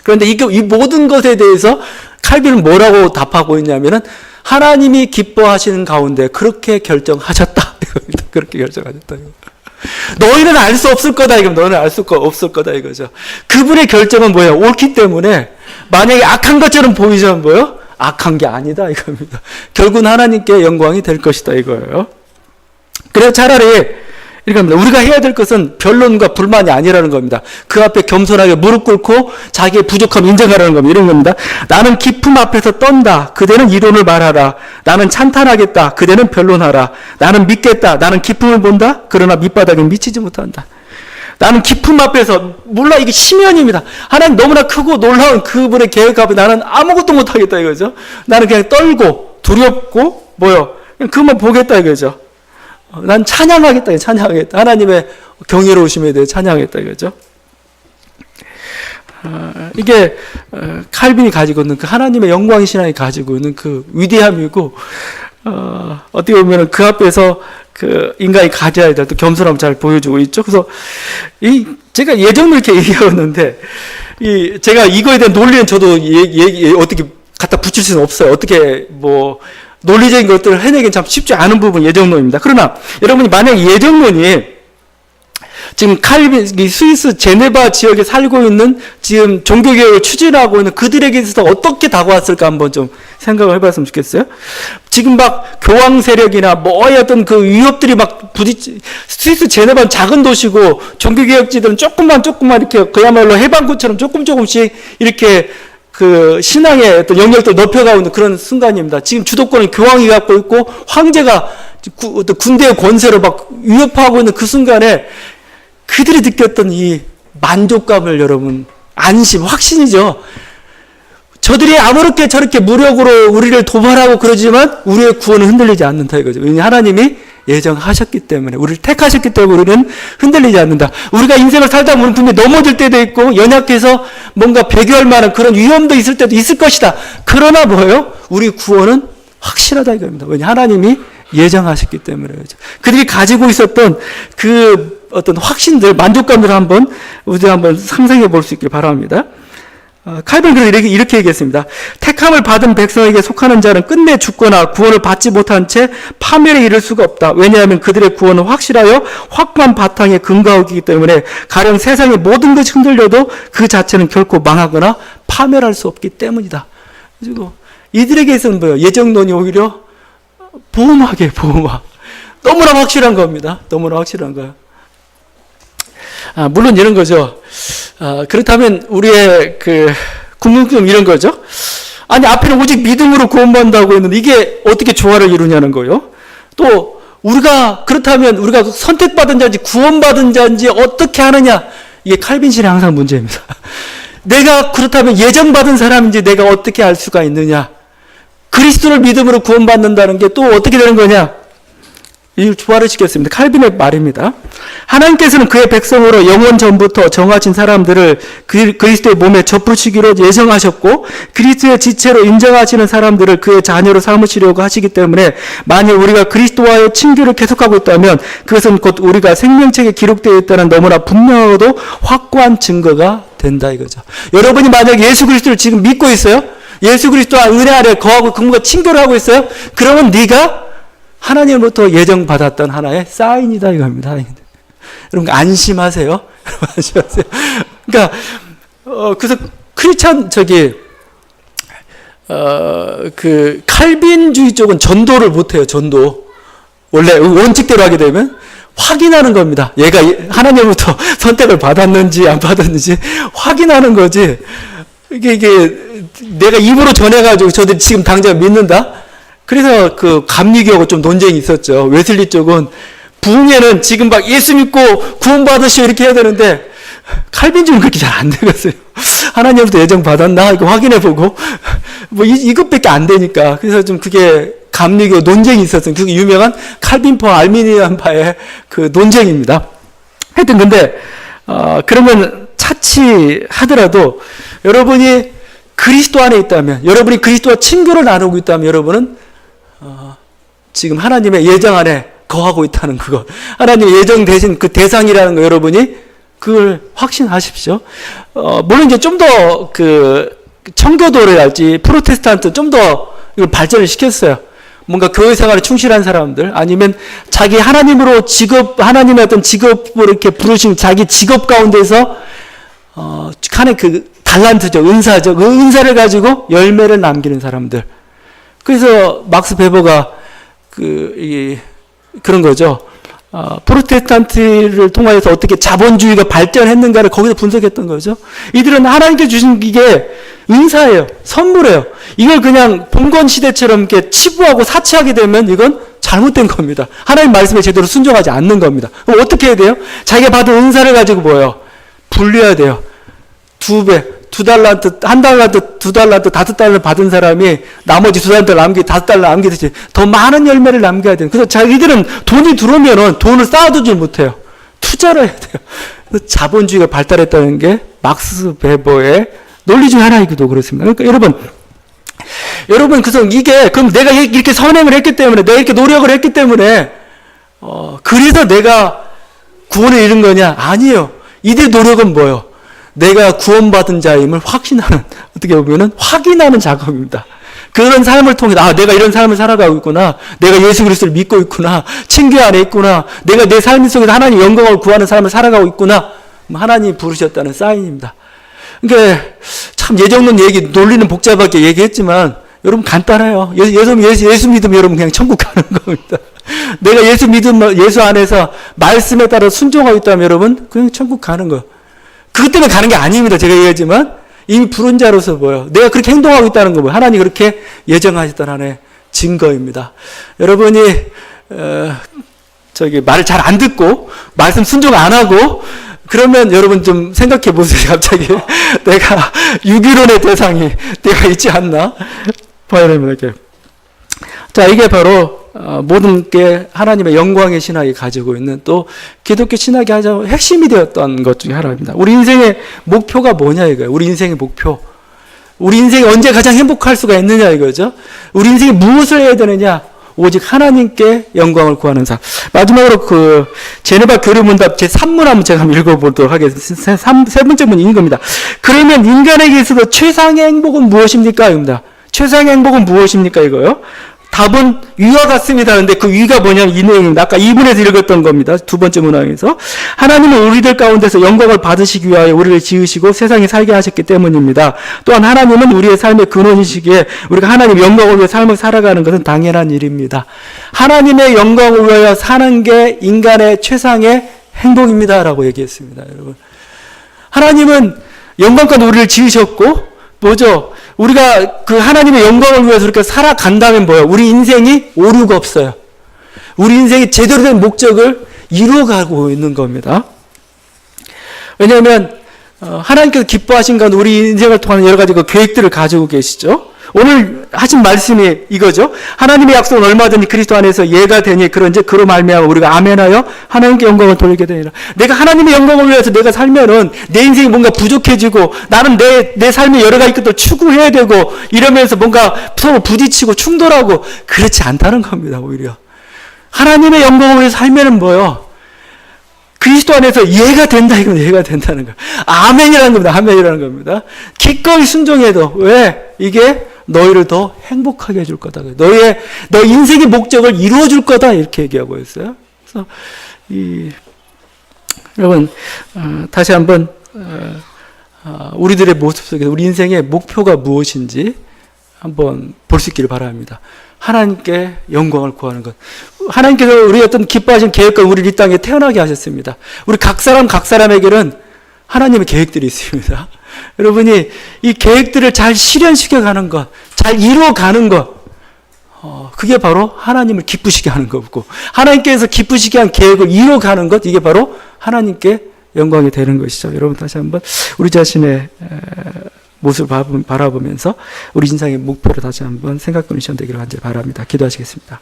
그런데 이 모든 것에 대해서 칼빈은 뭐라고 답하고 있냐면은 하나님이 기뻐하시는 가운데 그렇게 결정하셨다. 그렇게 결정하셨다. 너희는 알 수 없을 거다. 너희는 알 수 없을 거다. 이거죠. 그분의 결정은 뭐예요? 옳기 때문에 만약에 악한 것처럼 보이자면 뭐예요? 악한 게 아니다. 이겁니다. 결국은 하나님께 영광이 될 것이다. 이거예요. 그래서 차라리 이렇게 합니다. 우리가 해야 될 것은 변론과 불만이 아니라는 겁니다. 그 앞에 겸손하게 무릎 꿇고 자기의 부족함 인정하라는 겁니다. 이런 겁니다. 나는 기품 앞에서 떤다. 그대는 이론을 말하라. 나는 찬탄하겠다. 그대는 변론하라. 나는 믿겠다. 나는 기품을 본다. 그러나 밑바닥에 미치지 못한다. 나는 기품 앞에서, 몰라 이게 심연입니다. 하나님 너무나 크고 놀라운 그분의 계획 앞에 나는 아무것도 못하겠다 이거죠. 나는 그냥 떨고 두렵고 그냥 그것만 보겠다 이거죠. 난 찬양하겠다. 하나님의 경이로우심에 대해 찬양하겠다 이거죠. 이게 칼빈이 가지고 있는 그 하나님의 영광의 신앙이 가지고 있는 그 위대함이고, 어떻게 보면 그 앞에서 그 인간이 가져야 될 또 겸손함을 잘 보여주고 있죠. 그래서 제가 예전에 이렇게 얘기하는데, 제가 이거에 대한 논리는 저도 어떻게 갖다 붙일 수는 없어요. 어떻게 논리적인 것들을 해내기는 참 쉽지 않은 부분이 예정론입니다. 그러나 여러분이 만약 예정론이 지금 칼빈, 스위스 제네바 지역에 살고 있는 지금 종교개혁을 추진하고 있는 그들에게 있어서 어떻게 다가왔을까 한번 좀 생각을 해봤으면 좋겠어요. 지금 막 교황 세력이나 어떤 그 위협들이 막 스위스 제네바는 작은 도시고 종교개혁지들은 조금만 이렇게 그야말로 해방구처럼 조금씩 이렇게 그 신앙의 어떤 영역을 높여가고 있는 그런 순간입니다. 지금 주도권을 교황이 갖고 있고 황제가 어떤 군대의 권세로 막 위협하고 있는 그 순간에 그들이 느꼈던 이 만족감을 여러분, 안심, 확신이죠. 저들이 아무렇게 저렇게 무력으로 우리를 도발하고 그러지만 우리의 구원은 흔들리지 않는다 이거죠. 왜냐하면 하나님이 예정하셨기 때문에, 우리를 택하셨기 때문에 우리는 흔들리지 않는다. 우리가 인생을 살다 보면 분명히 넘어질 때도 있고 연약해서 뭔가 배교할 만한 그런 위험도 있을 때도 있을 것이다. 그러나 우리 구원은 확실하다 이겁니다. 왜냐하면 하나님이 예정하셨기 때문에. 그들이 가지고 있었던 그 어떤 확신들, 만족감들을 우리가 한번 상상해 볼 수 있길 바랍니다. 칼빈은 그래서 이렇게 얘기했습니다. 택함을 받은 백성에게 속하는 자는 끝내 죽거나 구원을 받지 못한 채 파멸에 이를 수가 없다. 왜냐하면 그들의 구원은 확실하여 확고한 바탕에 근거하기 때문에 가령 세상의 모든 것이 흔들려도 그 자체는 결코 망하거나 파멸할 수 없기 때문이다. 그리고 이들에게서는 예정론이 오히려 보호막. 너무나 확실한 겁니다. 너무나 확실한 거예요. 물론 이런 거죠. 그렇다면 우리의 그 궁금증 이런 거죠. 아니, 앞에는 오직 믿음으로 구원받는다고 했는데 이게 어떻게 조화를 이루냐는 거예요. 또 그렇다면 우리가 선택받은 자인지 구원받은 자인지 어떻게 하느냐. 이게 칼빈 신의 항상 문제입니다. 내가 그렇다면 예정받은 사람인지 내가 어떻게 알 수가 있느냐. 그리스도를 믿음으로 구원받는다는 게 또 어떻게 되는 거냐. 이 부활을 시켰습니다. 칼빈의 말입니다. 하나님께서는 그의 백성으로 영원 전부터 정하신 사람들을 그리스도의 몸에 접붙이기로 예정하셨고 그리스도의 지체로 인정하시는 사람들을 그의 자녀로 삼으시려고 하시기 때문에 만일 우리가 그리스도와의 친교를 계속하고 있다면 그것은 곧 우리가 생명책에 기록되어 있다는 너무나 분명하고도 확고한 증거가 된다 이거죠. 여러분이 만약 예수 그리스도를 지금 믿고 있어요? 예수 그리스도와 은혜 아래 거하고 그분과 친교를 하고 있어요? 그러면 네가 하나님으로부터 예정받았던 하나의 사인이다 이겁니다. 여러분 안심하세요. 안심하세요. 그러니까 그래서 크리스찬 그 칼빈주의 쪽은 전도를 못해요. 전도 원래 원칙대로 하게 되면 확인하는 겁니다. 얘가 하나님으로부터 선택을 받았는지 안 받았는지 확인하는 거지. 이게 내가 입으로 전해가지고 저들 지금 당장 믿는다. 그래서 그 감리교하고 좀 논쟁이 있었죠. 웨슬리 쪽은 부흥회는 지금 막 예수 믿고 구원받으시오 이렇게 해야 되는데 칼빈주는 그렇게 잘 안 되겠어요. 하나님부터 예정 받았나 이거 확인해보고 뭐 이것밖에 안 되니까. 그래서 좀 그게 감리교 논쟁이 있었어요. 그게 유명한 칼빈파 알미니안파의 그 논쟁입니다. 하여튼 근데 그러면 차치하더라도 여러분이 그리스도 안에 있다면, 여러분이 그리스도와 친교를 나누고 있다면 여러분은 지금 하나님의 예정 안에 거하고 있다는 그거, 하나님의 예정 대신 그 대상이라는 거 여러분이 그걸 확신하십시오. 물론 이제 좀 더 그 청교도랄지 프로테스탄트 좀 더 이걸 발전을 시켰어요. 뭔가 교회 생활에 충실한 사람들, 아니면 자기 하나님으로 하나님의 어떤 직업을 이렇게 부르신 자기 직업 가운데서 하나의 그 달란트죠, 은사죠. 그 은사를 가지고 열매를 남기는 사람들. 그래서 막스 베버가 그런 거죠. 프로테스탄트를 통하여서 어떻게 자본주의가 발전했는가를 거기서 분석했던 거죠. 이들은 하나님께 주신 이게 은사예요. 선물이에요. 이걸 그냥 봉건 시대처럼 이렇게 치부하고 사치하게 되면 이건 잘못된 겁니다. 하나님 말씀에 제대로 순종하지 않는 겁니다. 그럼 어떻게 해야 돼요? 자기가 받은 은사를 가지고 뭐예요? 불려야 돼요. 2배. 2달란트, 1달란트, 2달란트, 5달란트 받은 사람이 나머지 2달란트 남기, 5달란트 남기듯이 더 많은 열매를 남겨야 돼요. 그래서 자기들은 돈이 들어오면은 돈을 쌓아두지 못해요. 투자를 해야 돼요. 그래서 자본주의가 발달했다는 게 막스 베버의 논리 중 하나이기도 그렇습니다. 그러니까 여러분, 그래서 이게, 그럼 내가 이렇게 선행을 했기 때문에, 내가 이렇게 노력을 했기 때문에, 그래서 내가 구원을 이룬 거냐? 아니에요. 이들의 노력은 뭐예요? 내가 구원받은 자임을 확신하는, 어떻게 보면은 확인하는 작업입니다. 그런 삶을 통해 내가 이런 삶을 살아가고 있구나. 내가 예수 그리스도를 믿고 있구나. 친교 안에 있구나. 내가 내 삶 속에서 하나님 영광을 구하는 삶을 살아가고 있구나. 하나님이 부르셨다는 사인입니다. 그러니까 참 예정론 얘기, 논리는 복잡하게 얘기했지만 여러분 간단해요. 예수 믿으면 여러분 그냥 천국 가는 겁니다. 내가 예수 안에서 말씀에 따라 순종하고 있다면 여러분 그냥 천국 가는 거예요. 그것 때문에 가는 게 아닙니다. 제가 얘기하지만 이미 부른 자로서 뭐예요? 내가 그렇게 행동하고 있다는 거 뭐예요? 하나님이 그렇게 예정하셨다는 하나의 증거입니다. 여러분이 말을 잘 안 듣고 말씀 순종 안 하고 그러면 여러분 좀 생각해 보세요. 갑자기 내가 유기론의 대상이 내가 있지 않나? 봐야 됩니다. 이렇게. 자, 이게 바로 모든 게 하나님의 영광의 신학이 가지고 있는 또 기독교 신학의 가장 핵심이 되었던 것 중에 하나입니다. 우리 인생의 목표가 뭐냐 이거예요. 우리 인생의 목표. 우리 인생이 언제 가장 행복할 수가 있느냐 이거죠. 우리 인생이 무엇을 해야 되느냐? 오직 하나님께 영광을 구하는 삶. 마지막으로 제네바 교류문답 제3문 한번 제가 한번 읽어보도록 하겠습니다. 세 번째 문이 이겁니다. 그러면 인간에게 있어서 최상의 행복은 무엇입니까? 입니다. 최상의 행복은 무엇입니까? 이거요. 답은 위와 같습니다. 그런데 그 위가 뭐냐면 이 내용입니다. 아까 2분에서 읽었던 겁니다. 두 번째 문항에서. 하나님은 우리들 가운데서 영광을 받으시기 위하여 우리를 지으시고 세상에 살게 하셨기 때문입니다. 또한 하나님은 우리의 삶의 근원이시기에 우리가 하나님의 영광을 위해 삶을 살아가는 것은 당연한 일입니다. 하나님의 영광을 위하여 사는 게 인간의 최상의 행복입니다. 라고 얘기했습니다. 여러분. 하나님은 영광과 우리를 지으셨고 뭐죠? 우리가 그 하나님의 영광을 위해서 이렇게 살아간다면 뭐예요? 우리 인생이 오류가 없어요. 우리 인생이 제대로 된 목적을 이루어가고 있는 겁니다. 왜냐하면 하나님께서 기뻐하신 건 우리 인생을 통한 여러 가지 그 계획들을 가지고 계시죠. 오늘 하신 말씀이 이거죠. 하나님의 약속은 얼마든지 그리스도 안에서 예가 되니 그런지 그로 말미암아 우리가 아멘하여 하나님께 영광을 돌리게 되니라. 내가 하나님의 영광을 위해서 내가 살면은 내 인생이 뭔가 부족해지고 나는 내 삶에 여러 가지 것들 추구해야 되고 이러면서 뭔가 서로 부딪히고 충돌하고 그렇지 않다는 겁니다. 오히려 하나님의 영광을 위해서 살면은 뭐요? 그리스도 안에서 예가 된다 이건 예가 된다는 거예요. 아멘이라는 겁니다. 아멘이라는 겁니다. 기꺼이 순종해도 왜? 이게 너희를 더 행복하게 해줄 거다. 너 인생의 목적을 이루어 줄 거다 이렇게 얘기하고 있어요. 그래서 여러분 다시 한번 우리들의 모습 속에서 우리 인생의 목표가 무엇인지 한번 볼 수 있기를 바랍니다. 하나님께 영광을 구하는 것. 하나님께서 우리 어떤 기뻐하신 계획과 우리를 이 땅에 태어나게 하셨습니다. 우리 각 사람에게는 하나님의 계획들이 있습니다. 여러분이 이 계획들을 잘 실현시켜 가는 것, 잘 이루어 가는 것, 그게 바로 하나님을 기쁘시게 하는 거고, 하나님께서 기쁘시게 한 계획을 이루어 가는 것, 이게 바로 하나님께 영광이 되는 것이죠. 여러분 다시 한번 우리 자신의 모습을 바라보면서 우리 인생의 목표를 다시 한번 생각해 보시면 되기를 간절히 바랍니다. 기도하시겠습니다.